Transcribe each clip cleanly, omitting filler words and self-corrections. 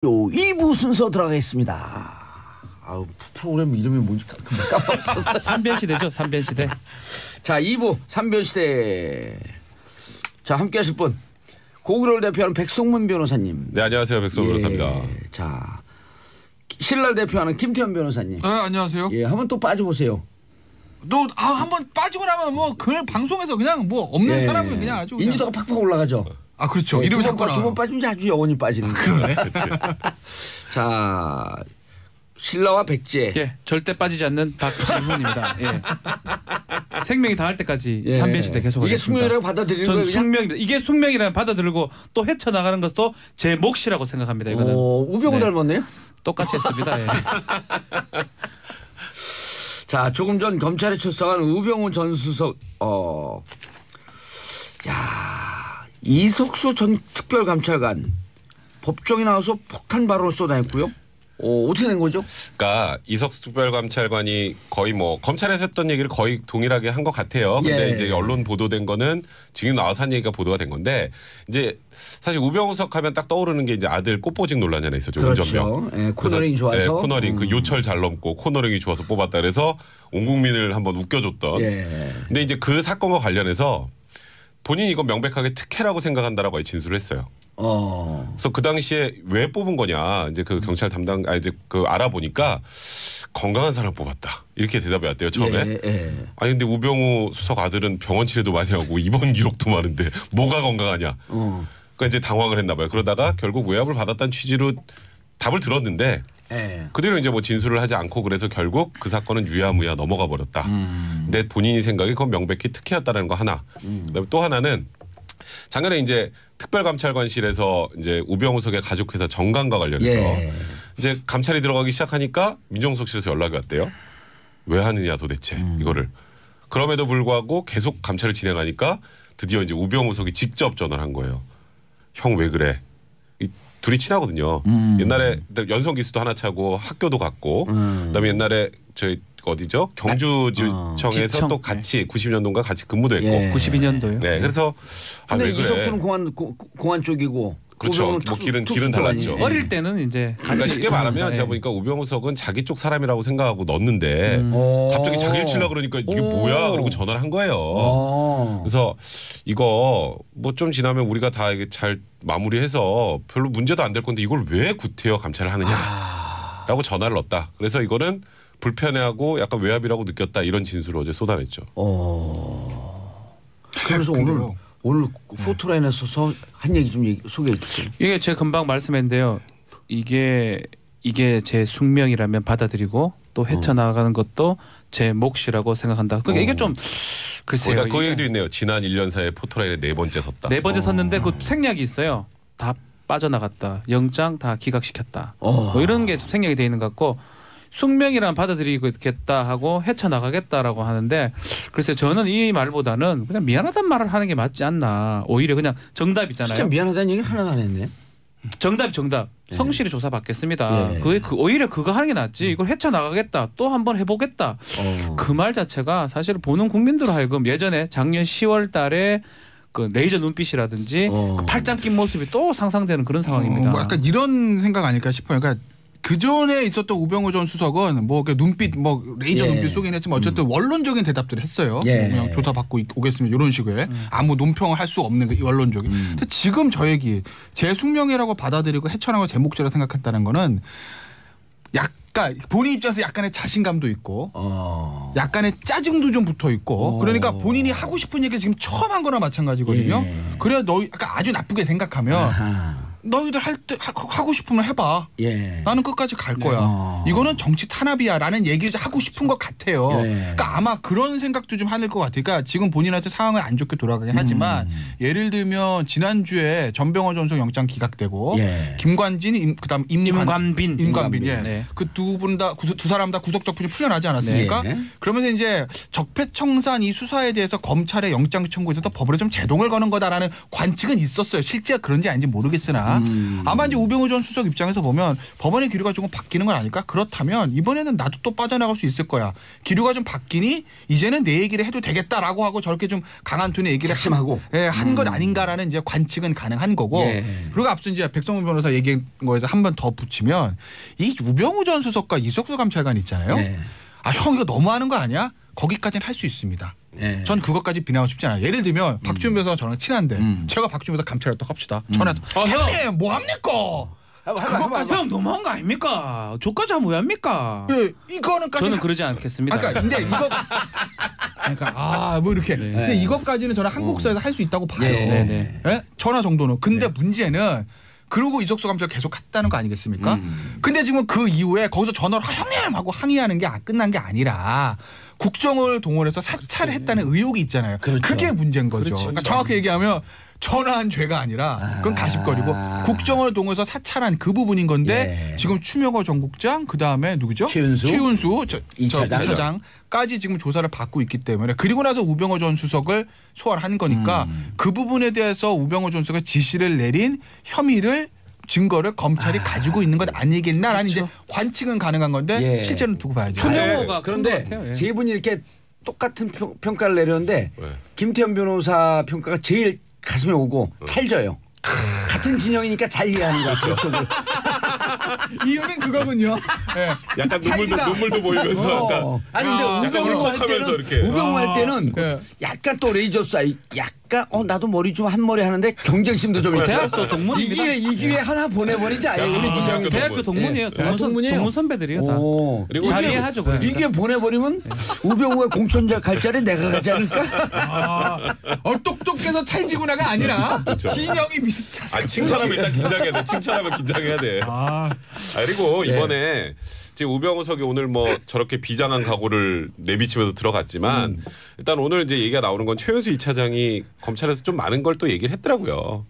2부 순서 들어가겠습니다. 아우, 프로그램 이름이 뭔지 금방 까먹었어. 삼변시대죠. 삼변시대. 자, 2부 삼변시대. 자, 함께 하실 분 고구려를 대표하는 백송문 변호사님. 네, 안녕하세요. 백송문 변호사입니다. 자, 신라를 대표하는 김태현 변호사님. 네, 안녕하세요. 예, 한번 또 빠져보세요. 한번 빠지고 나면 뭐 그냥 방송에서 그냥 뭐 없는 사람을 그냥 아주 그냥. 인지도가 팍팍 올라가죠. 아, 그렇죠. 예, 이름이 자꾸 두번 빠지면 아주 영원히 빠지는 거예요. 그러네. 자, 신라와 백제. 예, 절대 빠지지 않는 박지훈입니다. 예. 생명이 다할 때까지 예. 삼변시대 계속 이게 하겠습니다. 숙명이라고 받아들이는 전 거예요? 숙명입니다. 이게 숙명이라면 받아들이고 또 헤쳐나가는 것도 제 몫이라고 생각합니다. 이거는. 우병우 네. 닮았네요. 똑같이 했습니다. 예. 자, 조금 전 검찰에 출석한 우병우 전 수석, 이석수 전 특별감찰관 법정에 나와서 폭탄 발언을 쏟아냈고요. 어떻게 된 거죠? 그러니까 이석수 특별감찰관이 거의 뭐 검찰에서 했던 얘기를 거의 동일하게 한 것 같아요. 근데 예. 이제 언론 보도된 거는 지금 나와서 한 얘기가 보도가 된 건데 이제 사실 우병우석 하면 딱 떠오르는 게 이제 아들 꽃보직 논란이 하나 있었죠. 운전병. 그렇죠. 예, 코너링이 좋아서. 네, 코너링 그 요철 잘 넘고 코너링이 좋아서 뽑았다 그래서 온 국민을 한번 웃겨줬던. 예. 근데 이제 그 사건과 관련해서 본인이 이거 명백하게 특혜라고 생각한다라고 진술을 했어요. 그래서 그 당시에 왜 뽑은 거냐 이제 그 경찰 담당 이제 그 알아보니까 건강한 사람 뽑았다 이렇게 대답이 왔대요 처음에. 예. 아니 근데 우병우 수석 아들은 병원 치료도 많이 하고 입원 기록도 많은데 뭐가 건강하냐. 그러니까 이제 당황을 했나 봐요. 그러다가 결국 외압을 받았다는 취지로 답을 들었는데 그대로 이제 뭐 진술을 하지 않고 그래서 결국 그 사건은 유야무야 넘어가 버렸다. 근데 본인이 생각이 그건 명백히 특혜였다는 거 하나. 그다음에 또 하나는 작년에 이제 특별감찰관실에서 이제 우병우석의 가족회사 정관과 관련해서 이제 감찰이 들어가기 시작하니까 민정수석실에서 연락이 왔대요. 왜 하느냐 도대체 이거를. 그럼에도 불구하고 계속 감찰을 진행하니까 드디어 이제 우병우석이 직접 전화를 한 거예요. 형 왜 그래? 이 둘이 친하거든요. 옛날에 연송기수도 하나 차고 학교도 갔고 그다음에 옛날에 저희 어디죠? 경주지청에서 지청. 또 같이 90년도인가 같이 근무도 했고. 92년도요. 네, 그래서 근데 왜 그래? 이석수는 공안 쪽이고. 그렇죠. 우병우는 뭐 길은 특수 달랐죠. 쪽아니에요? 어릴 때는 이제 그러니까 쉽게 말하면 예. 제가 보니까 우병우석은 자기 쪽 사람이라고 생각하고 넣었는데 갑자기 자기를 치려고 그러니까 이게 뭐야? 그러고 전화를 한 거예요. 그래서 이거 뭐 좀 지나면 우리가 다 이게 잘 마무리해서 별로 문제도 안 될 건데 이걸 왜 구태여 감찰을 하느냐라고 전화를 넣었다. 그래서 이거는 불편해하고 약간 외압이라고 느꼈다 이런 진술을 어제 쏟아냈죠. 그래서 오늘 포토라인에서 한 얘기 좀 소개해 주세요. 이게 제가 금방 말씀했는데요. 이게 제 숙명이라면 받아들이고 또 헤쳐나가는 것도 제 몫이라고 생각한다. 그러니까 이게 좀 글쎄요. 그 얘기도 있네요. 지난 1년 사이에 포토라인에 4번째 섰다. 4번째 섰는데 그 생략이 있어요. 다 빠져나갔다. 영장 다 기각시켰다. 뭐 이런 게 생략이 돼 있는 것 같고 숙명이란 받아들이겠다 하고 헤쳐나가겠다라고 하는데 글쎄 저는 이 말보다는 그냥 미안하다는 말을 하는 게 맞지 않나. 오히려 그냥 정답 있잖아요. 진짜 미안하다는 얘기 하나도 안 했네. 정답. 성실히 조사 받겠습니다. 오히려 그거 하는 게 낫지. 이걸 헤쳐나가겠다. 또 한번 해보겠다. 그 말 자체가 사실 보는 국민들 하여금 예전에 작년 10월 달에 그 레이저 눈빛이라든지 그 팔짱 낀 모습이 또 상상되는 그런 상황입니다. 뭐 약간 이런 생각 아닐까 싶어요. 그러니까 그 전에 있었던 우병우 전 수석은 뭐 눈빛 뭐 레이저 눈빛 쏘긴 했지만 어쨌든 원론적인 대답들을 했어요. 그냥 조사 받고 오겠습니다. 이런 식의 아무 논평을 할 수 없는 그 원론적인. 근데 지금 저 얘기 제 숙명이라고 받아들이고 헤쳐나가고 제 몫이라고 생각했다는 거는 약간 본인 입장에서 약간의 자신감도 있고 약간의 짜증도 좀 붙어 있고 그러니까 본인이 하고 싶은 얘기 지금 처음 한 거나 마찬가지거든요. 그래야 너희 약간 아주 나쁘게 생각하면 너희들 할 때 하고 싶으면 해봐. 나는 끝까지 갈 거야. 이거는 정치 탄압이야라는 얘기를 하고 싶은 것 같아요. 그러니까 아마 그런 생각도 좀 하는 것 같아요. 그러니까 지금 본인한테 상황을 안 좋게 돌아가긴 하지만 예를 들면 지난주에 전병헌 전속 영장 기각되고 김관진 그다음 임관빈 그 두 분 다 두 사람 다 구속적분이 풀려나지 않았습니까? 그러면서 이제 적폐청산 이 수사에 대해서 검찰의 영장 청구에서 법으로 좀 제동을 거는 거다라는 관측은 있었어요. 실제가 그런지 아닌지 모르겠으나 아니냐. 아마 이제 우병우 전 수석 입장에서 보면 법원의 기류가 조금 바뀌는 건 아닐까? 그렇다면 이번에는 나도 또 빠져나갈 수 있을 거야. 기류가 좀 바뀌니 이제는 내 얘기를 해도 되겠다라고 하고 저렇게 좀 강한 톤의 얘기를 한 것 아닌가라는 이제 관측은 가능한 거고. 그리고 앞서 이제 백성문 변호사 얘기한 거에서 한 번 더 붙이면 이 우병우 전 수석과 이석수 감찰관 있잖아요. 아, 형 이거 너무하는 거 아니야? 거기까지는 할 수 있습니다. 전 그것까지 비난하고 싶지 않아요. 예를 들면 박주민 변호사가 저랑 친한데 제가 박주민 변호사 감찰했다고 합시다. 전화해서 형님 뭐합니까? 그것까지 형 너무한 거 아닙니까? 저까지 하면 왜 합니까? 예, 이거는까지 저는 그러지 않겠습니다. 그러니까 근데 이거 그러니까 뭐 이렇게 근데 이것까지는 저는 한국사에서 할 수 있다고 봐요. 예? 전화 정도는. 근데 문제는 그러고 이석수 감찰 계속 했다는 거 아니겠습니까? 근데 지금 그 이후에 거기서 전화로 형님 하고 항의하는 게 끝난 게 아니라 국정을 동원해서 사찰을 했다는 의혹이 있잖아요. 그렇죠. 그게 문제인 거죠. 그러니까 정확히 얘기하면 전화한 죄가 아니라 그건 가십거리고 국정을 동원해서 사찰한 그 부분인 건데 지금 추명호 전 국장 그다음에 누구죠? 최윤수 2차장까지 지금 조사를 받고 있기 때문에 그리고 나서 우병우 전 수석을 소환한 거니까 그 부분에 대해서 우병우 전 수석이 지시를 내린 혐의를 증거를 검찰이 가지고 있는 것 아니겠나라는 이제 관측은 가능한 건데 실제로는 두고 봐야죠. 추명호가 그런데 세 분이 이렇게 똑같은 평가를 내렸는데 김태현 변호사 평가가 제일 가슴에 오고 찰져요. 같은 진영이니까 잘 이해하는 것 같아요. 이유는 그거군요. 약간 눈물도 보이면서 아니 근데 우병우 할 때는 약간 또 레이저 사이 약간 나도 머리 좀 한 머리 하는데 경쟁심도 좀 있고. 대학교 동문입니다. 이 기회 하나 보내버리지 아예 우리 진영이. 대학교 동문이에요. 동문 선배들이요 다. 그리고 잘 이해하죠. 이 기회 보내버리면 우병우가 공천자 갈 자리 내가 가지 않을까? 똑똑해서 찰지구나가 아니라 진영이 비슷하죠. 칭찬하면 일단 긴장해야 돼. 칭찬하면 긴장해야 돼. 그리고 이번에 지금 우병우 석이 오늘 뭐 저렇게 비장한 각오를 내비치면서 들어갔지만 일단 오늘 이제 얘기가 나오는 건 최윤수 2차장이 검찰에서 좀 많은 걸 또 얘기를 했더라고요.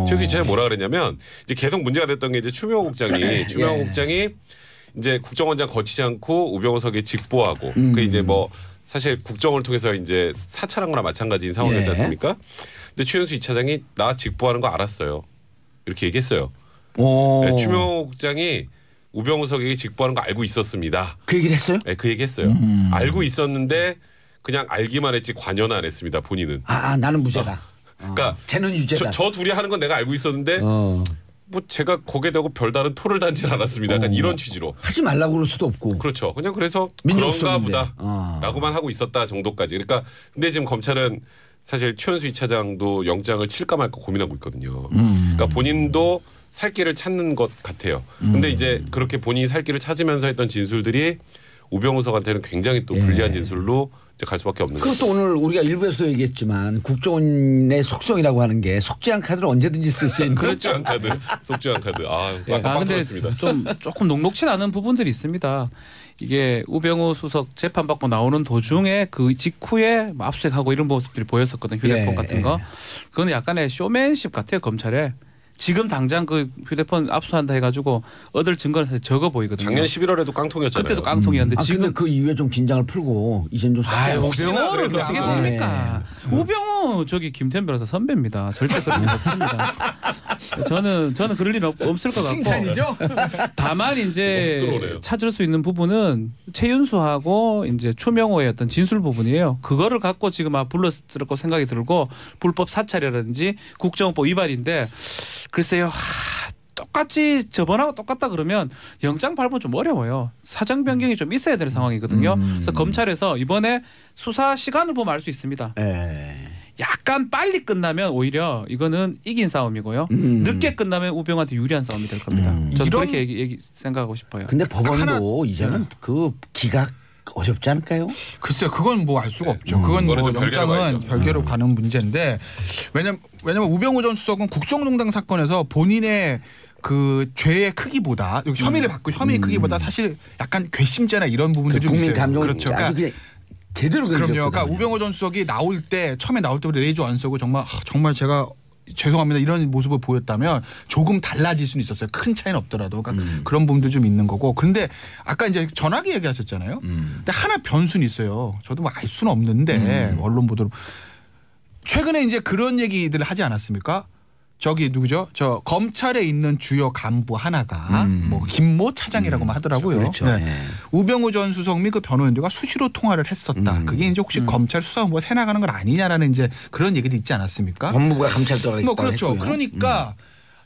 최윤수 2차장이 뭐라 그랬냐면 이제 계속 문제가 됐던 게 이제 추명호 국장이 이제 국정원장 거치지 않고 우병우 석에 직보하고 그 이제 뭐 사실 국정을 통해서 이제 사찰한 거나 마찬가지인 상황이었지 않습니까? 근데 최윤수 2차장이 나 직보하는 거 알았어요. 이렇게 얘기했어요. 네, 추명호 국장이 우병우 석에게 직보하는 거 알고 있었습니다. 그 얘기를 했어요? 네, 그 얘기 했어요. 알고 있었는데 그냥 알기만 했지 관여는 안 했습니다. 본인은. 나는 무죄다. 그러니까 쟤는 유죄다. 저 둘이 하는 건 내가 알고 있었는데 뭐 제가 거기에 대고 별다른 토를 단지 않았습니다. 약간 이런 취지로. 하지 말라고 그럴 수도 없고. 그렇죠. 그냥 그래서 그런가 보다라고만 하고 있었다 정도까지. 그러니까 근데 지금 검찰은 사실 최윤수 2차장도 영장을 칠까 말까 고민하고 있거든요. 그러니까 본인도 살 길을 찾는 것 같아요. 근데 이제 그렇게 본인이 살 길을 찾으면서 했던 진술들이 우병우 석한테는 굉장히 또 불리한 진술로 이제 갈 수밖에 없는 거죠. 그것도 오늘 우리가 일부에서도 얘기했지만 국정원의 속성이라고 하는 게 속죄한 카드를 언제든지 쓸 수 있는. 속죄한 카드. 속죄한 카드. 근데 좀 조금 녹록치 않은 부분들이 있습니다. 이게 우병우 수석 재판받고 나오는 도중에 그 직후에 압수수색하고 이런 모습들이 보였었거든요. 휴대폰 같은 거. 그건 약간의 쇼맨십 같아요. 검찰에. 지금 당장 그 휴대폰 압수한다 해가지고 얻을 증거는 사실 적어 보이거든요. 작년 11월에도 깡통이었잖아요. 그때도 깡통이었는데 지금 근데 그 이후에 좀 긴장을 풀고 이젠 좀. 우병우를 어떻게 봅니까? 우병우 저기 김태현 변호사 선배입니다. 절대 그런 일 없습니다. 저는 그럴 일 없을 것 같고. 칭찬이죠. 다만 이제 찾을 수 있는 부분은 최윤수하고 이제 추명호의 어떤 진술 부분이에요. 그거를 갖고 지금 불렀을 생각이 들고 불법 사찰이라든지 국정원법 위반인데. 글쎄요. 똑같이 저번하고 똑같다 그러면 영장 발부는 좀 어려워요. 사정 변경이 좀 있어야 될 상황이거든요. 그래서 검찰에서 이번에 수사 시간을 보면 알 수 있습니다. 약간 빨리 끝나면 오히려 이거는 이긴 싸움이고요. 늦게 끝나면 우병우한테 유리한 싸움이 될 겁니다. 저는 그렇게 생각하고 싶어요. 근데 법원도 이제는 그 기각 어렵지 않을까요? 글쎄요. 그건 뭐 알 수가 없죠. 그건 뭐 영장은 별개로 가는 문제인데 왜냐면 우병우 전 수석은 국정농단 사건에서 본인의 그 죄의 크기보다 혐의를 받고 혐의의 크기보다 사실 약간 괘씸죄나 이런 부분도 좀 국민 있어요. 감정을 그렇죠. 그러니까 제대로 그럼요. 그러니까 우병우 전 수석이 처음에 나올 때부터 레이저 안 쓰고 정말 제가 죄송합니다 이런 모습을 보였다면 조금 달라질 수는 있었어요. 큰 차이는 없더라도 그러니까 그런 부분도 좀 있는 거고. 그런데 아까 이제 전화기 얘기하셨잖아요. 근데 하나 변수는 있어요. 저도 뭐 알 수는 없는데 언론 보도로 최근에 이제 그런 얘기들을 하지 않았습니까? 저기 누구죠? 저 검찰에 있는 주요 간부 하나가 뭐 김모 차장이라고만 하더라고요. 그렇죠. 네. 우병우 전 수석 및 그 변호인들과 수시로 통화를 했었다. 그게 이제 혹시 검찰 수사본부가 새 나가는 건 아니냐라는 이제 그런 얘기도 있지 않았습니까? 법무부가 감찰 들어가겠다고 뭐 그렇죠. 했고요. 그러니까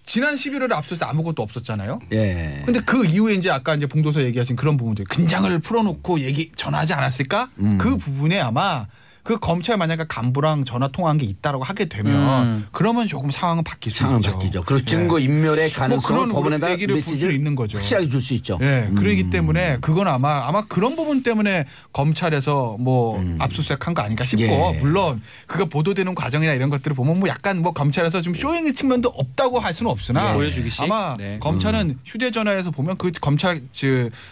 지난 11월에 앞서서 아무것도 없었잖아요. 예. 근데 그 이후에 이제 아까 이제 봉도서 얘기하신 그런 부분들 긴장을 풀어놓고 전화하지 않았을까? 그 부분에 아마 그 검찰 만약에 간부랑 전화 통화한 게 있다라고 하게 되면 그러면 조금 상황은 바뀔 수 있죠. 바뀌죠. 그리고 증거 인멸의 가능성을 뭐 법원에다 얘기를 메시지를 있는 거죠. 확실하게 줄 수 있죠. 네, 그러기 때문에 그건 아마 그런 부분 때문에 검찰에서 뭐 압수수색한 거 아닌가 싶고 예. 물론 그가 보도되는 과정이나 이런 것들을 보면 뭐 약간 뭐 검찰에서 좀 쇼잉의 측면도 없다고 할 수는 없으나 보여주기식. 아마 네. 검찰은 휴대전화에서 보면 그 검찰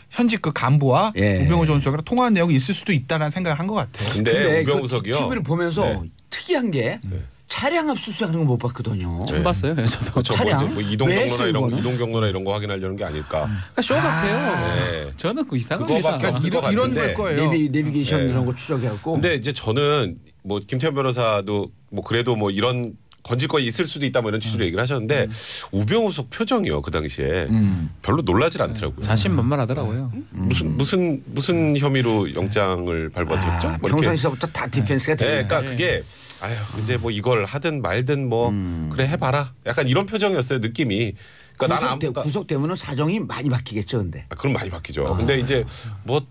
현직 그 간부와 우병우 전 수석이랑 통화한 내용이 있을 수도 있다라는 생각을 한 것 같아요. 근데 우병우 수석이요. TV를 보면서 특이한 게 차량 압수수색하는 거 못 봤거든요. 처음 봤어요. 저도. 그렇죠. 차량? 뭐 이동 왜 경로나 했어요, 이동 경로나 이런 거 확인하려는 게 아닐까. 그러니까 쇼 같아요. 네. 저는 그 이상합니다. 그거밖에 없을 것 이런 같은데. 걸 거예요. 내비게이션 네. 이런 거 추적해갖고. 근데 이제 저는 뭐 김태현 변호사도 뭐 그래도 뭐 이런 건질 거 있을 수도 있다 뭐 이런 취지로 얘기를 하셨는데 우병우 수석 표정이요 그 당시에 별로 놀라질 않더라고요. 자신만만하더라고요. 무슨 혐의로 영장을 발부하셨죠? 뭐 이렇게. 평상시부터 다 디펜스가 네, 되네. 그러니까 그게 아유 이제 뭐 이걸 하든 말든 뭐 그래 해봐라. 약간 이런 표정이었어요 느낌이. 그러니까 구속되면은 사정이 많이 바뀌겠죠, 근데. 그럼 많이 바뀌죠. 근데 이제 뭐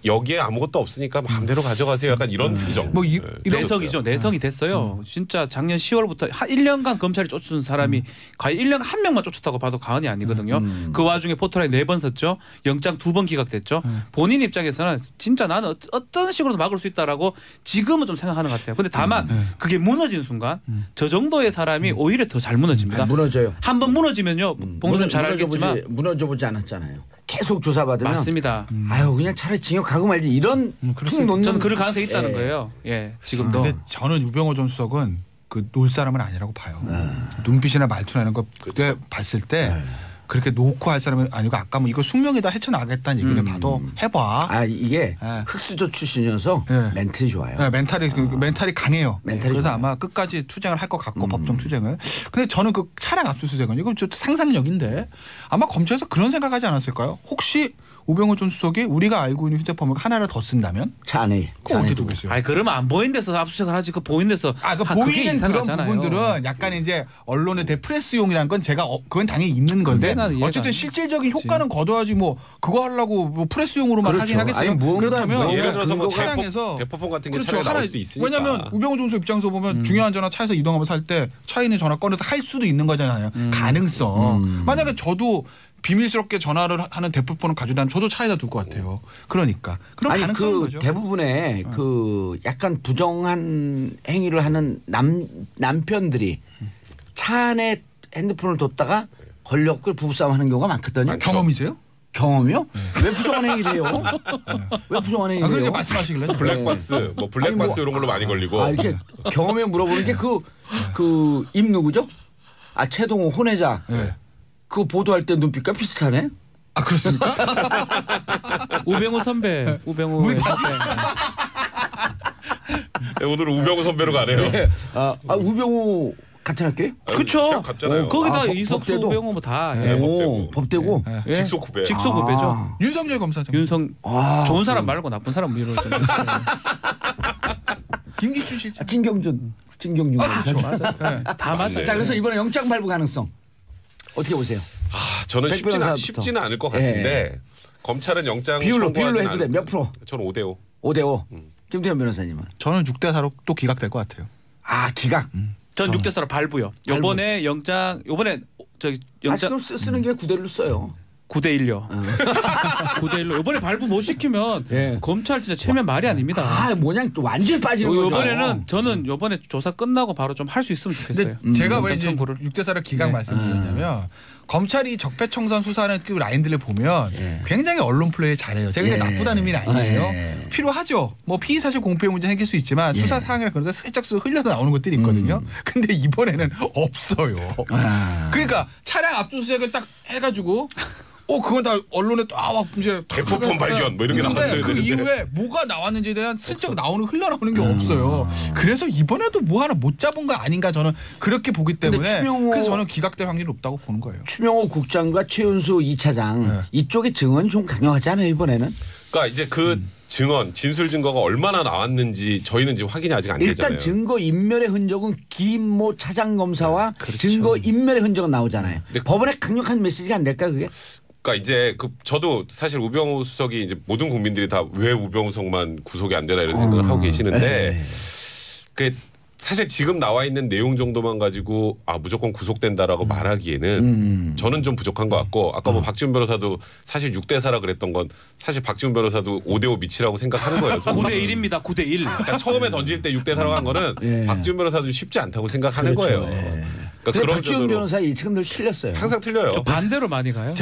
여기에 아무것도 없으니까 마음대로 가져가세요. 약간 이런 표정. 뭐 내성이죠. 내성이 됐어요. 진짜 작년 10월부터 1년간 검찰이 쫓은 사람이 거의 1년 한 명만 쫓았다고 봐도 과언이 아니거든요. 그 와중에 포토라인 4번 섰죠. 영장 2번 기각됐죠. 본인 입장에서는 진짜 나는 어떤 식으로도 막을 수 있다라고 지금은 좀 생각하는 것 같아요. 근데 다만 그게 무너지는 순간 저 정도의 사람이 오히려 더 잘 무너집니다. 무너져요. 한번 무너지면요. 봉선님 잘 알겠지만 무너져보지 않았잖아요. 계속 조사받으면 맞습니다. 아유 그냥 차라리 징역 가고 말지 이런 툭 놓는. 저는 그럴 가능성이 있다는 거예요. 예, 지금도. 근데 저는 우병우 전 수석은 그 놀 사람은 아니라고 봐요. 눈빛이나 말투나 이런 거 그때 봤을 때 그렇게 놓고 할 사람은 아니고 아까 뭐 이거 숙명이다 헤쳐나가겠다는 얘기를 봐도 해봐. 아 이게 흑수저 출신이어서 멘틀이 좋아요. 멘탈이 강해요. 그래서 좋아요. 아마 끝까지 투쟁을 할 것 같고 법정 투쟁을. 근데 저는 그 차량 압수수색은 이건 좀 상상력인데 아마 검찰에서 그런 생각하지 않았을까요? 혹시 우병우 전 수석이 우리가 알고 있는 휴대폰을 하나를 더 쓴다면 차 안에 어떻게 두고 있어요? 아니 그러면 안 보이는 데서 압수수색을 하지 그 보이는 데서 그 보이는 그런 부분들은 약간 이제 언론의 대프레스용이라는 건 제가 그건 당연히 있는 건데 어쨌든 실질적인 효과는 거둬야지 뭐 그거 하려고 뭐 프레스용으로만 하긴 하겠어요. 아니, 그렇다면 예를 들어서 뭐 차량에서 대포폰 같은 게 그렇죠. 차량에 나올 수도 있으니까. 왜냐하면 우병우 전 수석 입장에서 보면 중요한 전화 차에서 이동하면서 할 때 차에 있는 전화 꺼내서 할 수도 있는 거잖아요. 가능성. 만약에 저도 비밀스럽게 전화를 하는 대포폰을 가지고 다니면 저도 차에다 둘 것 같아요. 그러니까 그런 가능성인 거죠. 대부분의 그 약간 부정한 행위를 하는 남편들이 차 안에 핸드폰을 뒀다가 걸렸고 부부싸움하는 경우가 많거든요. 경험이세요? 경험이요? 왜 부정한 행위를 해요? 왜 부정한 행위를 해요? 그렇게 말씀하시길래 블랙박스 뭐 블랙박스 이런 걸로 많이 걸리고. 이렇게 경험에 물어보는 게 그 임 누구죠? 최동호 혼외자. 그거 보도할 때 눈빛과 비슷하네. 그렇습니까? 우병우 선배. 우병우 선배. 네, 오늘은 우병우 선배로 가네요. 네. 우병우 같은 학교요? 그렇죠. 같잖아요. 거기 다 이석수 우병우 뭐 다. 법대고. 직속 후배. 직속 후배죠. 윤석열 검사장. 좋은 사람 말고 나쁜 사람 위로 좀. 김기춘 실장. 진경준. 그렇죠. 다 맞아요. 자 그래서 이번에 영장 발부 가능성 어떻게 보세요? 저는 쉽지는 않을 것 같은데 검찰은 영장 비율로 해도 돼. 몇 프로? 저는 5대5. 5대5. 김태현 변호사님은? 저는 6대4로 또 기각될 것 같아요. 기각. 전 6대4로 발부요. 요번에 영장 그럼 쓰는 게 9대1로 써요. 9대1요. 9대1로 이번에 발부 못 시키면 검찰 진짜 체면 말이 아닙니다. 뭐냐 또 완전히 빠지는 거죠. 이번에는 저는 이번에 조사 끝나고 바로 좀 할 수 있으면 좋겠어요. 제가 왜 이제 6대4를 기각 말씀드렸냐면 검찰이 적폐청산 수사하는 그 라인들을 보면 굉장히 언론 플레이 잘해요. 제가 그냥 나쁘다는 의미는 아니에요. 필요하죠. 뭐 피의 사실 공표의 문제 생길 수 있지만 수사 사항이나 그런 데 슬쩍 흘려서 나오는 것들이 있거든요. 근데 이번에는 없어요. 그러니까 차량 압수수색을 딱 해가지고 그건 다 언론에 또 이제 대포폰 발견 뭐 이런 게 나왔어요. 그 이후에 뭐가 나왔는지에 대한 슬쩍 흘러나오는 게 없어요. 그래서 이번에도 뭐 하나 못 잡은 거 아닌가 저는 그렇게 보기 때문에 그래서 저는 기각될 확률이 높다고 보는 거예요. 추명호 국장과 최윤수 2차장 이쪽의 증언이 좀 강력하지 않아요 이번에는? 그러니까 이제 그 증언, 진술 증거가 얼마나 나왔는지 저희는 지금 확인이 아직 안 되잖아요. 일단 증거 인멸의 흔적은 김모 차장 검사와 그렇죠. 증거 인멸의 흔적은 나오잖아요. 법원에 강력한 메시지가 안 될까 그게? 그러니까 이제 저도 사실 우병우 수석이 이제 모든 국민들이 다 왜 우병우 수석만 구속이 안 되나 이런 생각을 하고 계시는데 그 사실 지금 나와 있는 내용 정도만 가지고 무조건 구속된다라고 말하기에는 저는 좀 부족한 것 같고 아까 뭐 박지훈 변호사도 사실 6대4라 그랬던 건 사실 박지훈 변호사도 5대5 미치라고 생각하는 거예요. 9대1입니다. 9대1. 그러니까 처음에 던질 때 6대4라고 한 거는 박지훈 변호사도 쉽지 않다고 생각하는 그렇죠. 거예요. 그러니까 박지훈 변호사 예측은 늘 틀렸어요. 항상 틀려요. 반대로 많이 가요.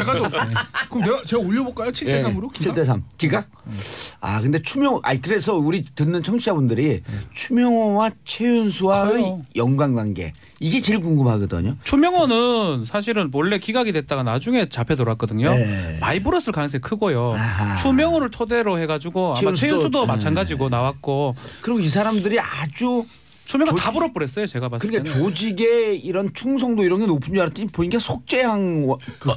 그럼 제가 올려볼까요? 7대3으로? 7대3 기각? 근데 그래서 우리 듣는 청취자분들이 추명호와 최윤수와의 연관관계 이게 제일 궁금하거든요. 추명호는 사실은 원래 기각이 됐다가 나중에 잡혀 들어왔거든요. 많이 불었을 가능성이 크고요. 추명호를 토대로 해가지고 아마 최윤수도 마찬가지고 나왔고. 그리고 이 사람들이 아주 추명호 다 불어버렸어요. 제가 봤을 때는. 그러니까 조직의 이런 충성도 이런 게 높은 줄 알았더니 보니까 속죄양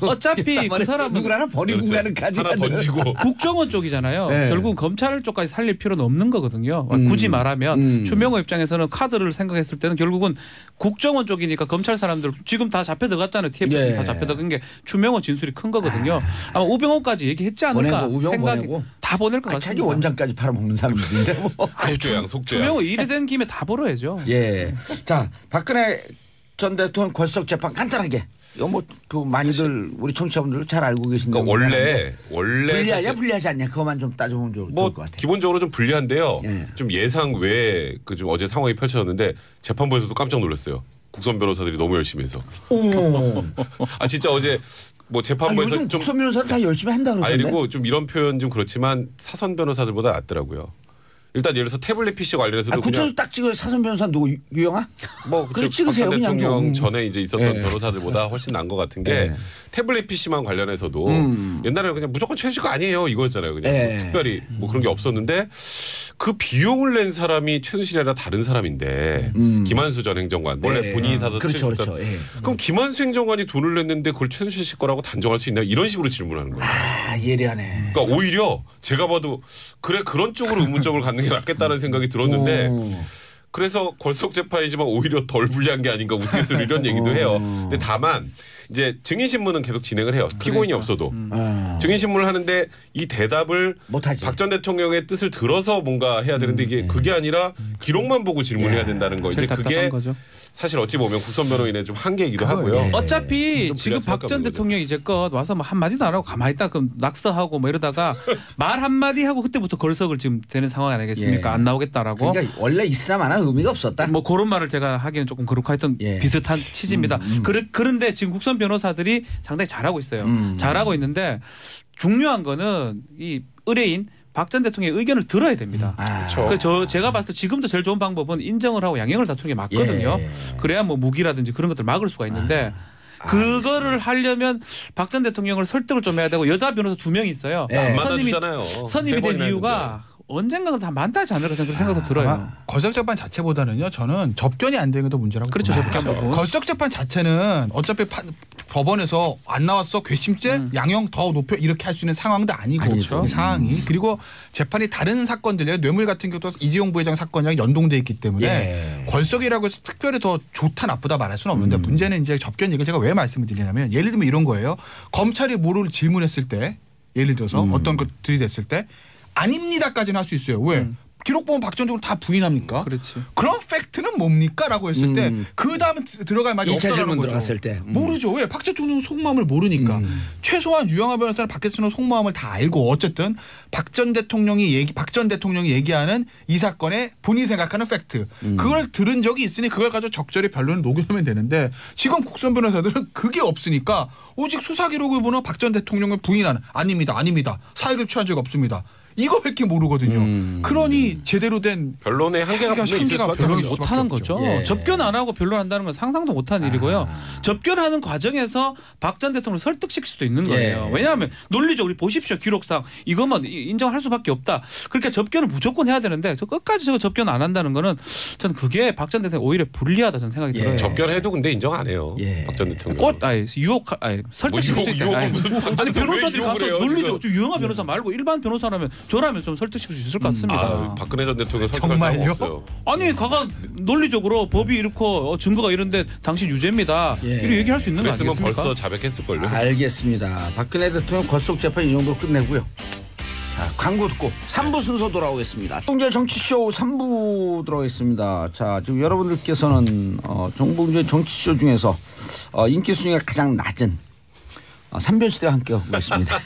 어차피 그 사람은 누구나 버리고 가는 가지 하나 던지고 국정원 쪽이잖아요. 결국 검찰 쪽까지 살릴 필요는 없는 거거든요. 굳이 말하면 추명호 입장에서는 카드를 생각했을 때는 결국은 국정원 쪽이니까 검찰 사람들 지금 다 잡혀 들어갔잖아요. TF 다 잡혀 들어간 게 추명호 진술이 큰 거거든요. 아마 우병우까지 얘기했지 않을까 생각이 다 보낼 것 같습니다. 자기 원장까지 팔아먹는 사람들인데 뭐. 속죄양. 추명호 일이 된 김에 다 벌어야죠. 자, 박근혜 전 대통령 걸석 재판 간단하게. 이거 뭐 그 많이들 우리 청취자분들도 잘 알고 계신데. 그러니까 원래 불리하냐 불리하지 않냐 그것만 좀 따져보면 좋을 것 같아요. 기본적으로 좀 불리한데요. 좀 예상 외에 그 좀 어제 상황이 펼쳐졌는데 재판부에서도 깜짝 놀랐어요. 국선 변호사들이 너무 열심히 해서. 진짜 어제 뭐 재판부에서 요즘 좀 국선 변호사 다 열심히 한다 그러던데. 그리고 좀 이런 표현 좀 그렇지만 사선 변호사들보다 낫더라고요. 일단 예를 들어서 태블릿 PC 관련해서도 구체적으로 딱 찍어요. 사선 변호사 누구 유영아? 뭐 그래 찍으세요 그냥 대통령 전에 이제 있었던 변호사들보다 훨씬 나은 것 같은 게 태블릿 PC만 관련해서도 옛날에는 그냥 무조건 최순실가 아니에요 이거였잖아요. 그냥 뭐 특별히 뭐 그런 게 없었는데 그 비용을 낸 사람이 최순실이 아니라 다른 사람인데 김한수 전 행정관 원래 본인이 사서 그렇죠. 그럼 김한수 행정관이 돈을 냈는데 그걸 최순실 씨 거라고 단정할 수 있나요? 이런 식으로 질문하는 거예요. 예리하네. 그러니까 오히려 제가 봐도 그런 쪽으로 의문점을 갖는 게 낫겠다는 생각이 들었는데 그래서 걸석 재판이지만 오히려 덜 불리한 게 아닌가 우스갯소리 이런 얘기도 해요. 근데 다만 이제 증인신문은 계속 진행을 해요. 피고인이 없어도. 증인신문을 하는데 이 대답을 박 전 대통령의 뜻을 들어서 뭔가 해야 되는데 그게 아니라 기록만 보고 질문해야 된다는 거. 이제 그게 사실 어찌 보면 국선 변호인의 좀 한계이기도 하고요. 어차피 지금 박 전 대통령 이제껏 와서 뭐 한마디도 안 하고 가만히 있다 그럼 낙서하고 뭐 이러다가 말 한마디 하고 그때부터 걸석을 지금 되는 상황 아니겠습니까? 안 나오겠다라고. 그러니까 원래 있으나 마나 의미가 없었다. 뭐 그런 말을 제가 하기는 조금 그렇고 하여튼 비슷한 취지입니다. 그런데 지금 국선 변호사들이 상당히 잘하고 있어요. 잘하고 있는데 중요한 거는 이 의뢰인 박 전 대통령의 의견을 들어야 됩니다. 그래서 제가 봤을 때 지금도 제일 좋은 방법은 인정을 하고 양형을 다투는 게 맞거든요. 그래야 뭐 무기라든지 그런 것들 막을 수가 있는데 그거를 하려면 박 전 대통령을 설득을 좀 해야 되고 여자 변호사 2명이 있어요. 안 만나주잖아요. 선임이 된 이유가 언젠가는 다 만나지 않을까 그런 생각도 들어요. 걸석 재판 자체보다는요. 저는 접견이 안 되는 것도 문제라고. 그렇죠. 접견 부분. 걸석 재판 자체는 어차피 법원에서 안 나왔어 괘씸죄 양형 더 높여 이렇게 할 수 있는 상황도 아니고 이 상황이. 그리고 재판이 다른 사건들이요. 뇌물 같은 경우도 이재용 부회장 사건이랑 연동돼 있기 때문에 걸석이라고 해서 특별히 더 좋다 나쁘다 말할 수는 없는데 문제는 이제 접견 얘기 제가 왜 말씀을 드리냐면 예를 들면 이런 거예요. 검찰이 뭐를 질문했을 때 예를 들어서 어떤 것들이 됐을 때 아닙니다까지는 할 수 있어요. 왜? 기록 보면 박 전 대통령 다 부인합니까? 그렇지. 그럼 팩트는 뭡니까?라고 했을 때 그 다음에 들어갈 말이 없다는 거죠. 들어갔을 때 모르죠. 왜? 박 전 대통령 속마음을 모르니까. 최소한 유영하 변호사는 박 대통령 속마음을 다 알고 어쨌든 박 전 대통령이 얘기하는 이 사건의 본인이 생각하는 팩트 그걸 들은 적이 있으니 그걸 가지고 적절히 변론을 녹여내면 되는데 지금 국선 변호사들은 그게 없으니까 오직 수사 기록을 보는 박 전 대통령을 부인하는 아닙니다. 사익을 취한 적 없습니다. 이거 왜 이렇게 모르거든요. 그러니 제대로 된 변론의 한계가 변론을 못하는 거죠. 예. 접견 안 하고 변론한다는 건 상상도 못하는 일이고요. 접견하는 과정에서 박 전 대통령을 설득시킬 수도 있는 거예요. 왜냐하면 논리적으로 보십시오. 기록상 이것만 인정할 수밖에 없다. 그러니까 접견을 무조건 해야 되는데 저 끝까지 저거 접견 안 한다는 거는 저는 그게 박 전 대통령 오히려 불리하다 저는 생각이 들어요. 접견해도 근데 인정 안 해요. 박 전 대통령. 설득시킬 수 있다. 아니 변호사들이 가서 논리적으로 유영하 변호사 네. 말고 일반 변호사라면 저라면 좀 설득시킬 수 있을 것 같습니다. 박근혜 전 대통령 설득할 사람 없어요. 아니 가가 논리적으로 법이 이렇고 증거가 이런데 당신 유죄입니다. 이렇게 얘기할 수 있는 거 아니겠습니까? 그랬으면 벌써 자백했을걸요. 알겠습니다. 박근혜 대통령 궐속 재판 이 정도로 끝내고요. 자, 광고 듣고 3부 순서 돌아오겠습니다. 정봉주의 정치쇼 3부 들어가겠습니다. 자, 지금 여러분들께서는 정봉주의 정치쇼 중에서 인기 순위가 가장 낮은 3변시대와 함께하고 계십니다.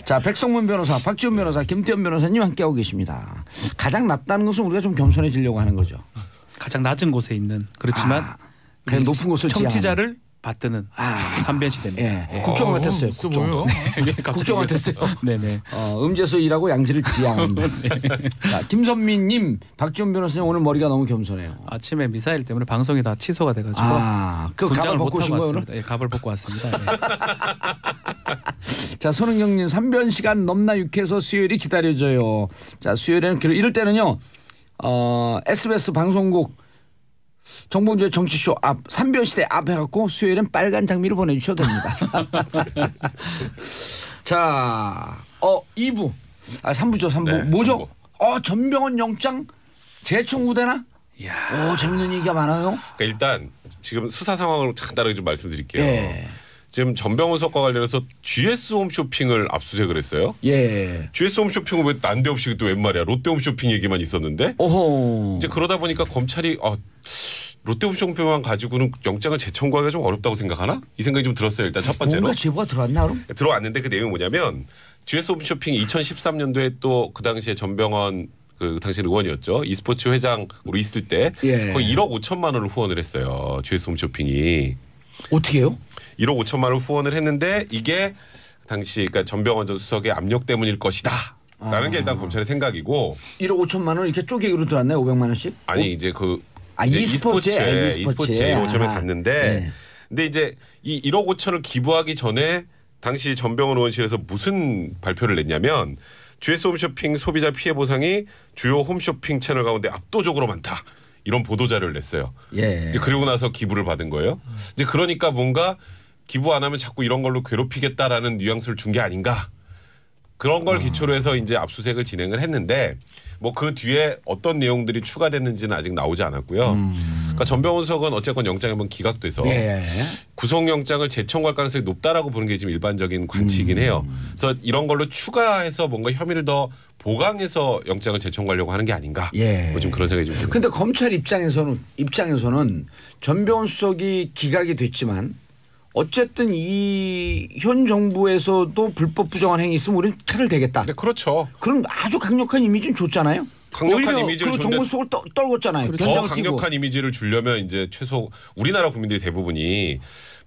자, 백성문 변호사, 박지원 변호사, 김태현 변호사님 함께하고 계십니다. 가장 낮다는 것은 우리가 좀 겸손해지려고 하는 거죠. 가장 낮은 곳에 있는 그렇지만 그냥 높은 곳을 청취자를 받드는 3변시대입니다. 예. 국정원 같았어요. 국정원 같았어요. 네네. 음제소 일하고 양지를 지향한다. 자, 김선미님, 박지원 변호사님 오늘 머리가 너무 겸손해요. 아침에 미사일 때문에 방송이 다 취소가 돼가지고 그 가발 벗고 오신 거예요 오늘? 예, 가발 벗고 왔습니다. 네. 자, 손흥경님 3변 시간 넘나 육해서 수요일이 기다려져요. 자, 수요일에는 이럴 때는요. SBS 방송국 정봉주의 정치쇼 앞 3변시대 앞에 갖고 수요일엔 빨간 장미를 보내주셔도 됩니다. 자, 2부 3부죠. 3부 네, 뭐죠? 전병헌 영장 재청구되나? 오, 재밌는 얘기가 많아요. 그러니까 일단 지금 수사 상황을 간단하게 좀 말씀드릴게요. 예. 지금 전병헌 수사과 관련해서 GS 홈쇼핑을 압수수색을 했어요. 예. GS 홈쇼핑은 왜 난데없이 또 웬 말이야? 롯데 홈쇼핑 얘기만 있었는데. 오호. 이제 그러다 보니까 검찰이 롯데 홈쇼핑만 가지고는 영장을 재청구하기가 좀 어렵다고 생각하나? 이 생각이 좀 들었어요. 일단 첫 번째로. 뭔가 제보가 들어왔나 그럼? 들어왔는데 그 내용이 뭐냐면 GS 홈쇼핑 2013년도에 또 그 당시에 전병헌 그 당시 의원이었죠. e스포츠 회장으로 있을 때 거의 1억 5천만 원을 후원을 했어요. GS 홈쇼핑이. 어떻게 해요? 1억 5천만 원을 후원을 했는데 이게 당시 그러니까 전병헌 전 수석의 압력 때문일 것이다. 라는 게 일단 검찰의 생각이고. 1억 5천만 원 이렇게 쪼개기로 들어왔나요? 500만 원씩? 아니 이제 그 이제 e스포츠에 5천을 갔는데 근데 이제 이 1억 5천을 기부하기 전에 당시 전병헌 의원실에서 무슨 발표를 냈냐면 GS 홈쇼핑 소비자 피해 보상이 주요 홈쇼핑 채널 가운데 압도적으로 많다. 이런 보도 자료를 냈어요. 이제 그리고 나서 기부를 받은 거예요. 이제 그러니까 뭔가 기부 안 하면 자꾸 이런 걸로 괴롭히겠다라는 뉘앙스를 준 게 아닌가. 그런 걸 기초로 해서 이제 압수수색을 진행을 했는데 뭐 그 뒤에 어떤 내용들이 추가됐는지는 아직 나오지 않았고요. 그러니까 전병헌 수석은 어쨌건 영장이 한번 기각돼서 구속영장을 재청구할 가능성이 높다라고 보는 게 지금 일반적인 관측이긴 해요. 그래서 이런 걸로 추가해서 뭔가 혐의를 더 보강해서 영장을 재청구하려고 하는 게 아닌가. 뭐 좀 그런 생각이 좀 듭니다. 그런데 검찰 입장에서는 전병헌 수석이 기각이 됐지만 어쨌든 이 현 정부에서도 불법 부정한 행위 있으면 우리는 칼을 대겠다. 네, 그렇죠. 그럼 아주 강력한 이미지는 줬잖아요. 강력한 이미지를 줬는데 정부 속을 떨궜잖아요. 더 강력한 이미지를 주려면 이제 최소 우리나라 국민들이 대부분이